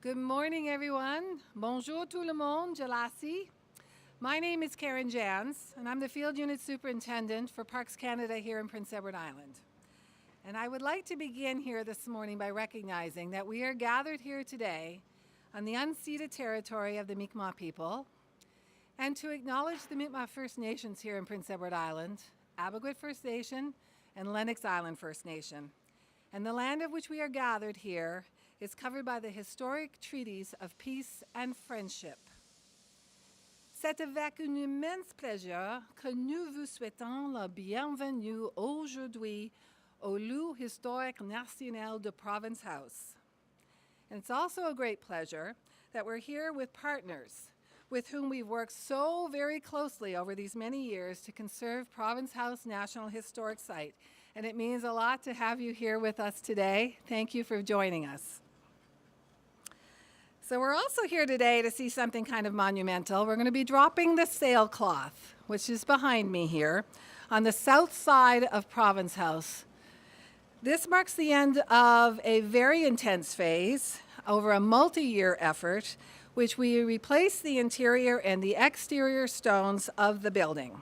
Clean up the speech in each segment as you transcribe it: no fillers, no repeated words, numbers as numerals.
Good morning, everyone. Bonjour tout le monde, Jalasi. My name is Karen Jans, and I'm the Field Unit Superintendent for Parks Canada here in Prince Edward Island. And I would like to begin here this morning by recognizing that we are gathered here today on the unceded territory of the Mi'kmaq people, and to acknowledge the Mi'kmaq First Nations here in Prince Edward Island, Abegwit First Nation, and Lennox Island First Nation. And the land of which we are gathered here is covered by the historic treaties of peace and friendship. C'est avec un immense plaisir que nous vous souhaitons la bienvenue aujourd'hui au lieu historique national de Province House. And it's also a great pleasure that we're here with partners with whom we've worked so very closely over these many years to conserve Province House National Historic Site. And it means a lot to have you here with us today. Thank you for joining us. So we're also here today to see something kind of monumental. We're going to be dropping the sailcloth, which is behind me here, on the south side of Province House. This marks the end of a very intense phase over a multi-year effort, which we replace the interior and the exterior stones of the building.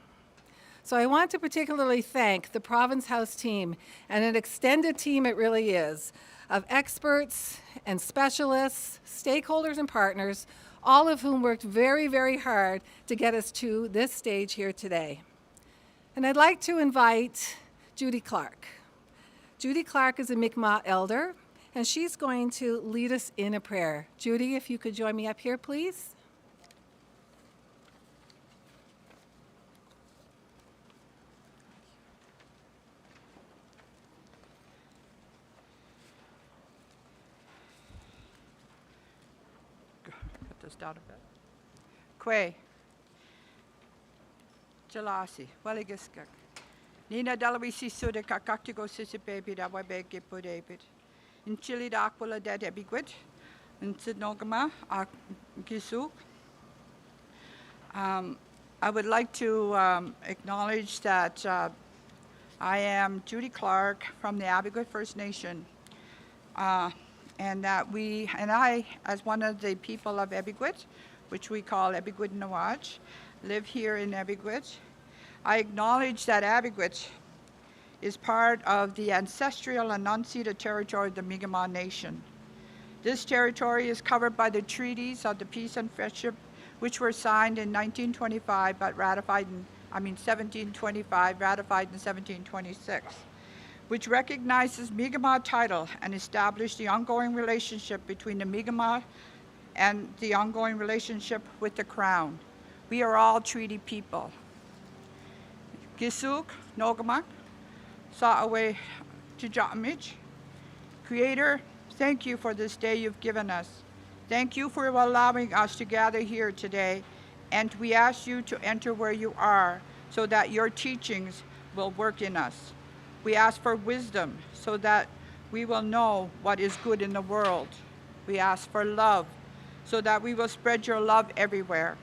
So I want to particularly thank the Province House team, and an extended team it really is, of experts and specialists, stakeholders and partners, all of whom worked very, very hard to get us to this stage here today. And I'd like to invite Judy Clark. Judy Clark is a Mi'kmaq elder, and she's going to lead us in a prayer. Judy, if you could join me up here, please. Start of it. Kwe. Jalasi. Waligiskak. Nina Dalawisi Suda Kakaktigo Sisipapi da Wabeke Pudapit. In Chile da Aquila de Ebigwit. In Sidnogama, Kisuk. I would like to acknowledge that I am Judy Clark from the Abegwit First Nation. And that I, as one of the people of Ebigwit, which we call Ebigwit Nawaj, live here in Ebigwit. I acknowledge that Ebigwit is part of the ancestral and unceded territory of the Mi'kmaq Nation. This territory is covered by the treaties of the peace and friendship, which were signed in 1925, but ratified in 1725, ratified in 1726. Which recognizes Mi'kmaq title and established the ongoing relationship between the Mi'kmaq and the ongoing relationship with the Crown. We are all treaty people. Gisuk, Nogamak, Sa'awe Tijamich. Creator, thank you for this day you've given us. Thank you for allowing us to gather here today, and we ask you to enter where you are so that your teachings will work in us. We ask for wisdom so that we will know what is good in the world. We ask for love so that we will spread your love everywhere.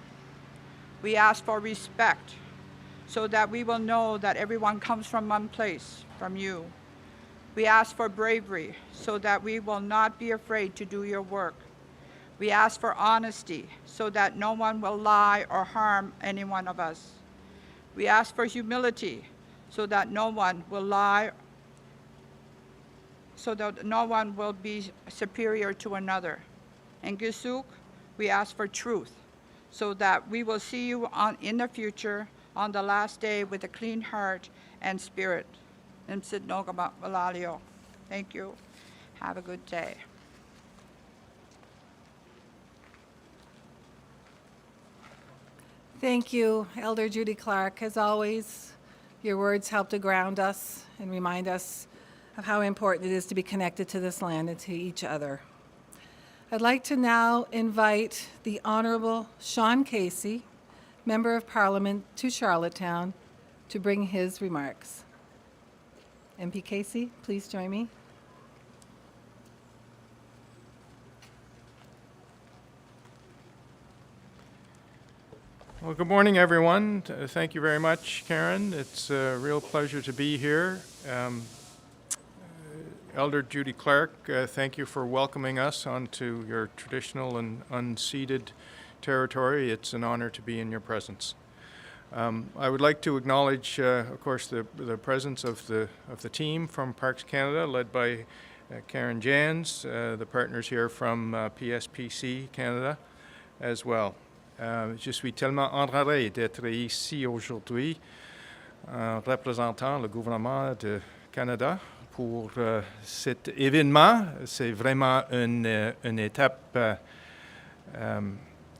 We ask for respect so that we will know that everyone comes from one place, from you. We ask for bravery so that we will not be afraid to do your work. We ask for honesty so that no one will lie or harm any one of us. We ask for humility so that no one will lie, so that no one will be superior to another. And Gisuk, we ask for truth, so that we will see you in the future, on the last day, with a clean heart and spirit. Thank you. Have a good day. Thank you, Elder Judy Clark. As always, your words help to ground us and remind us of how important it is to be connected to this land and to each other. I'd like to now invite the Honorable Sean Casey, Member of Parliament to Charlottetown, to bring his remarks. MP Casey, please join me. Well, good morning, everyone. Thank you very much, Karen. It's a real pleasure to be here. Elder Judy Clark, thank you for welcoming us onto your traditional and unceded territory. It's an honor to be in your presence. I would like to acknowledge, of course, the presence of the team from Parks Canada, led by Karen Jans, the partners here from PSPC Canada as well. Je suis tellement honoré d'être ici aujourd'hui en représentant le gouvernement du Canada pour cet événement. C'est vraiment une étape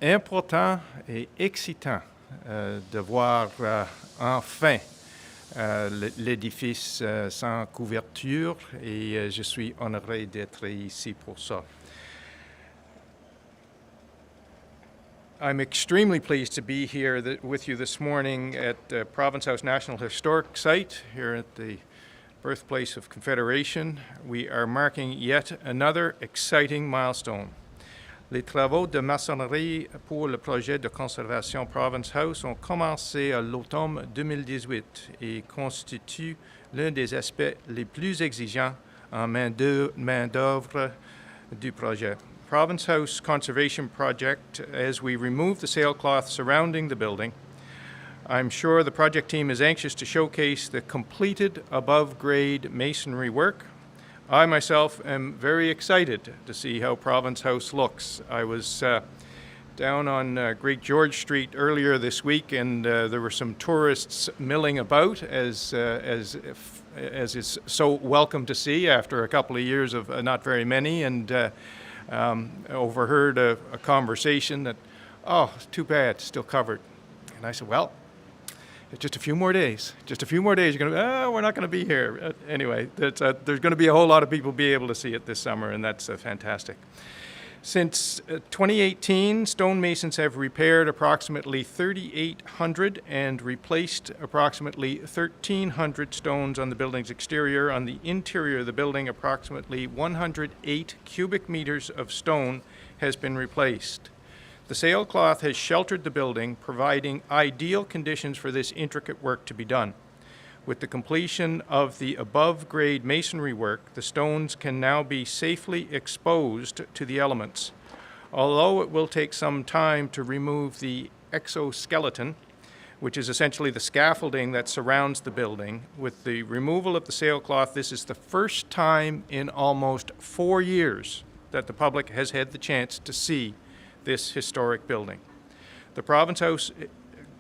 importante et excitante de voir enfin l'édifice sans couverture et je suis honoré d'être ici pour ça. I'm extremely pleased to be here with you this morning at Province House National Historic Site here at the birthplace of Confederation. We are marking yet another exciting milestone. Les travaux de maçonnerie pour le projet de conservation Province House ont commencé à l'automne 2018 et constituent l'un des aspects les plus exigeants en main-d'œuvre du projet. Province House Conservation Project, as we remove the sailcloth surrounding the building, I'm sure the project team is anxious to showcase the completed above-grade masonry work. I myself am very excited to see how Province House looks. I was down on Great George Street earlier this week, and there were some tourists milling about, as is so welcome to see after a couple of years of not very many, and overheard a conversation that, oh, it's too bad, still covered. And I said, well, it's just a few more days. Just a few more days, you're going to, we're not going to be here. Anyway, there's going to be a whole lot of people be able to see it this summer, and that's fantastic. Since 2018, stonemasons have repaired approximately 3,800 and replaced approximately 1,300 stones on the building's exterior. On the interior of the building, approximately 108 cubic meters of stone has been replaced. The sailcloth has sheltered the building, providing ideal conditions for this intricate work to be done. With the completion of the above-grade masonry work, the stones can now be safely exposed to the elements. Although it will take some time to remove the exoskeleton, which is essentially the scaffolding that surrounds the building, with the removal of the sailcloth, this is the first time in almost 4 years that the public has had the chance to see this historic building. The Province House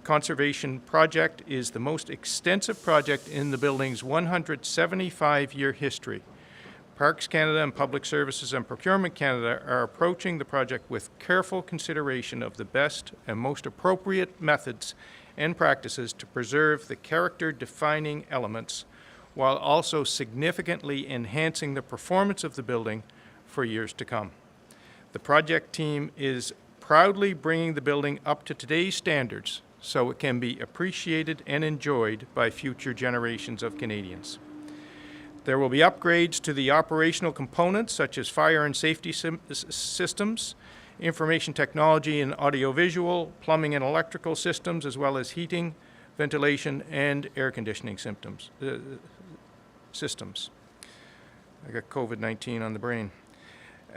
Conservation Project is the most extensive project in the building's 175-year history. Parks Canada and Public Services and Procurement Canada are approaching the project with careful consideration of the best and most appropriate methods and practices to preserve the character-defining elements while also significantly enhancing the performance of the building for years to come. The project team is proudly bringing the building up to today's standards so it can be appreciated and enjoyed by future generations of Canadians. There will be upgrades to the operational components such as fire and safety systems, information technology and audiovisual, plumbing and electrical systems, as well as heating, ventilation, and air conditioning systems. I got COVID-19 on the brain.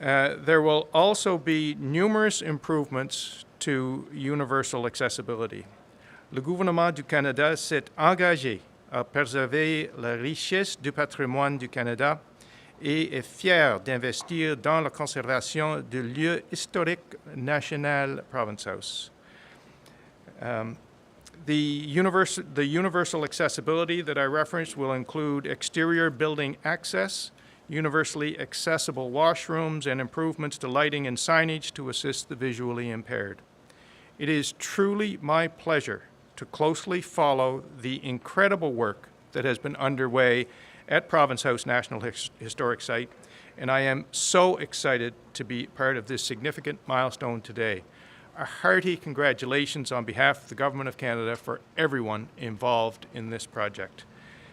There will also be numerous improvements to universal accessibility. Le gouvernement du Canada s'est engagé à préserver la richesse du patrimoine du Canada et est fier d'investir dans la conservation du lieu historique national Province House. The universal accessibility that I referenced will include exterior building access, universally accessible washrooms, and improvements to lighting and signage to assist the visually impaired. It is truly my pleasure to closely follow the incredible work that has been underway at Province House National Historic Site, and I am so excited to be part of this significant milestone today. A hearty congratulations on behalf of the Government of Canada for everyone involved in this project.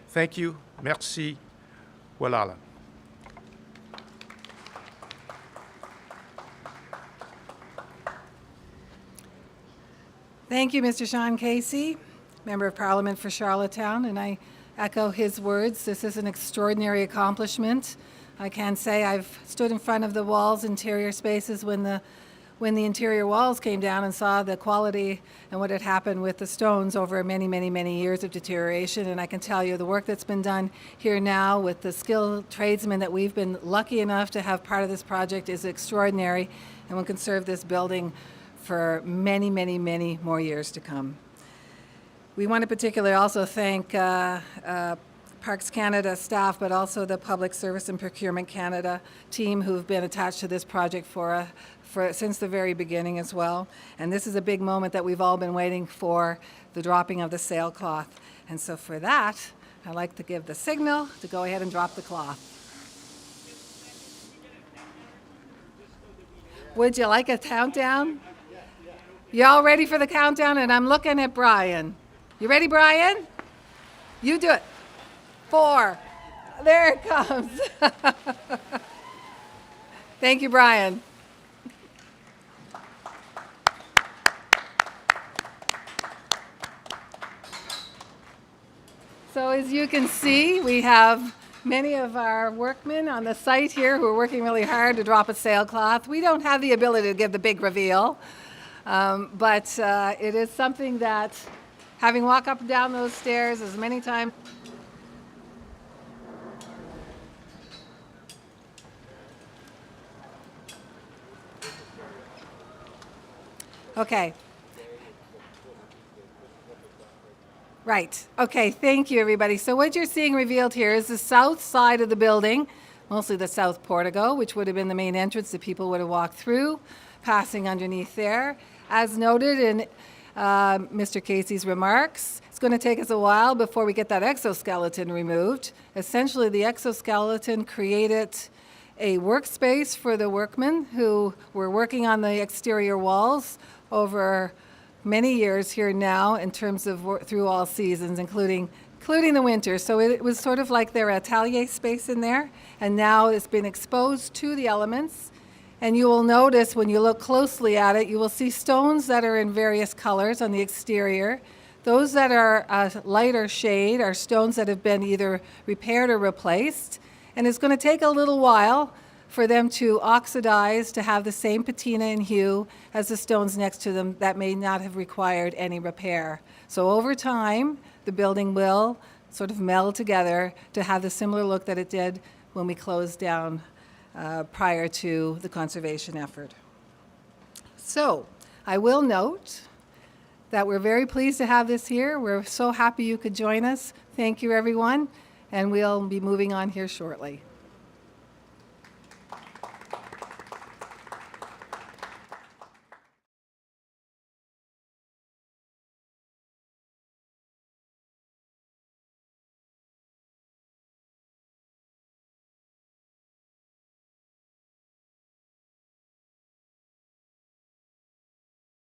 Thank you. Merci. Walala. Thank you, Mr. Sean Casey, Member of Parliament for Charlottetown, and I echo his words. This is an extraordinary accomplishment. I can say I've stood in front of the walls, interior spaces, when the interior walls came down and saw the quality and what had happened with the stones over many, many, many years of deterioration. And I can tell you the work that's been done here now with the skilled tradesmen that we've been lucky enough to have part of this project is extraordinary and will conserve this building for many, many, many more years to come. We want to particularly also thank Parks Canada staff, but also the Public Service and Procurement Canada team who've been attached to this project since the very beginning as well. And this is a big moment that we've all been waiting for, the dropping of the sailcloth. And so for that, I'd like to give the signal to go ahead and drop the cloth. Would you like a countdown? You all ready for the countdown? And I'm looking at Brian. You ready, Brian? You do it. 4. There it comes. Thank you, Brian. So as you can see, we have many of our workmen on the site here who are working really hard to drop a sailcloth. We don't have the ability to give the big reveal, but it is something that, having walked up and down those stairs as many times. Okay. Right. Okay, thank you, everybody. So what you're seeing revealed here is the south side of the building, mostly the south portico, which would have been the main entrance that people would have walked through, passing underneath there. As noted in Mr. Casey's remarks, it's going to take us a while before we get that exoskeleton removed. Essentially, the exoskeleton created a workspace for the workmen who were working on the exterior walls over many years here now in terms of through all seasons, including the winter. So it was sort of like their atelier space in there, and now it's been exposed to the elements. And you will notice when you look closely at it, you will see stones that are in various colors on the exterior. Those that are a lighter shade are stones that have been either repaired or replaced. And it's going to take a little while for them to oxidize to have the same patina and hue as the stones next to them that may not have required any repair. So over time, the building will sort of meld together to have the similar look that it did when we closed down prior to the conservation effort. So I will note that we're very pleased to have this here. We're so happy you could join us. Thank you, everyone, and we'll be moving on here shortly.